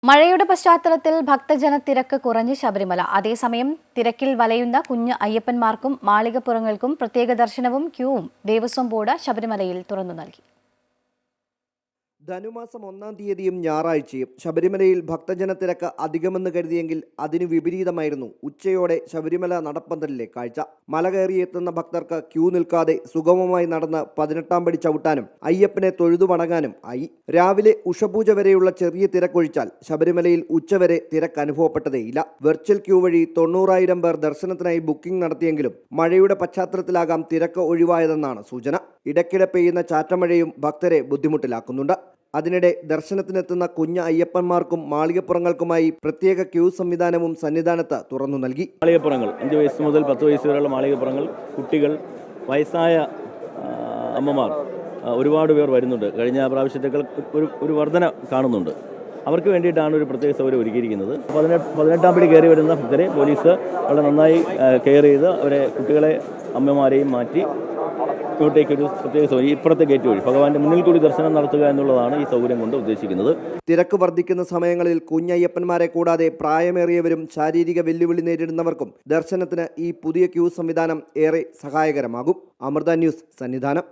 മഴയുടെ പശ്ചാത്തലത്തിൽ ഭക്തജന തിരക്ക് കുറഞ്ഞ് ശബരിമല. അതേസമയം തിരക്കിൽ വലയുന്ന കുഞ്ഞ് അയ്യപ്പന്മാർക്കും മാളികപ്പുറങ്ങൾക്കും പ്രത്യേക ദർശനവും ക്യൂവും ദേവസ്വം ബോർഡ് ശബരിമലയിൽ തുറന്നു നൽകി. ധനുമാസം 1-ാം തീയതിയും ഞായറാഴ്ചയും ശബരിമലയിൽ ഭക്തജന തിരക്ക് അധികമെന്ന് കരുതിയെങ്കിൽ അതിനു വിപരീതമായിരുന്നു ഉച്ചയോടെ ശബരിമല നടപ്പന്തലിലെ കാഴ്ച. മല കയറിയെത്തുന്ന ഭക്തർക്ക് ക്യൂ നിൽക്കാതെ സുഗമമായി നടന്ന് 18-ാം പടി ചവിട്ടാനും അയ്യപ്പനെ തൊഴുതു മടങ്ങാനും ആയി. രാവിലെ ഉഷപൂജ വരെയുള്ള ചെറിയ തിരക്കൊഴിച്ചാൽ ശബരിമലയിൽ ഉച്ചവരെ തിരക്ക് അനുഭവപ്പെട്ടതേയില്ല. വെർച്വൽ ക്യൂ വഴി 90,000 പേർ ദർശനത്തിനായി ബുക്കിംഗ് നടത്തിയെങ്കിലും മഴയുടെ പശ്ചാത്തലത്തിലാകാം തിരക്ക് ഒഴിവായതെന്നാണ് സൂചന. ഇടയ്ക്കിടെ പെയ്യുന്ന ചാറ്റമഴയും ഭക്തരെ ബുദ്ധിമുട്ടിലാക്കുന്നുണ്ട്. അതിനിടെ ദർശനത്തിനെത്തുന്ന കുഞ്ഞ് അയ്യപ്പന്മാർക്കും മാളികപ്പുറങ്ങൾക്കുമായി പ്രത്യേക ക്യൂ സംവിധാനവും സന്നിധാനത്ത് തുറന്നു നൽകി. മാളികപ്പുറങ്ങൾ 5 വയസ്സ് മുതൽ 10 വയസ്സ് വരെയുള്ള മാളികപ്പുറങ്ങൾ, കുട്ടികൾ, വയസ്സായ അമ്മമാർ ഒരുപാട് പേർ വരുന്നുണ്ട്. കഴിഞ്ഞ പ്രാവശ്യത്തേക്കാൾ ഒരു വർധന കാണുന്നുണ്ട്. അവർക്ക് വേണ്ടിയിട്ടാണ് ഒരു പ്രത്യേക സൗകര്യം ഒരുക്കിയിരിക്കുന്നത്. 18-ാം പടി കയറി വരുന്ന ഭക്തരെ പോലീസ് വളരെ നന്നായി കെയർ ചെയ്ത് അവരെ കുട്ടികളെ അമ്മമാരെയും മാറ്റി ഇങ്ങോട്ടേക്കൊരു പ്രത്യേക സൗകര്യം ഇപ്പുറത്തെ ഗേറ്റ് വഴി ഭഗവാന്റെ മുന്നിൽ കൂടി ദർശനം നടത്തുക എന്നുള്ളതാണ് ഈ സൗകര്യം കൊണ്ട് ഉദ്ദേശിക്കുന്നത്. തിരക്ക് വർദ്ധിക്കുന്ന സമയങ്ങളിൽ കുഞ്ഞയ്യപ്പന്മാരെ കൂടാതെ പ്രായമേറിയവരും ശാരീരിക വെല്ലുവിളി നേരിടുന്നവർക്കും ദർശനത്തിന് ഈ പുതിയ ക്യൂ സംവിധാനം ഏറെ സഹായകരമാകും. അമൃത ന്യൂസ്, സന്നിധാനം.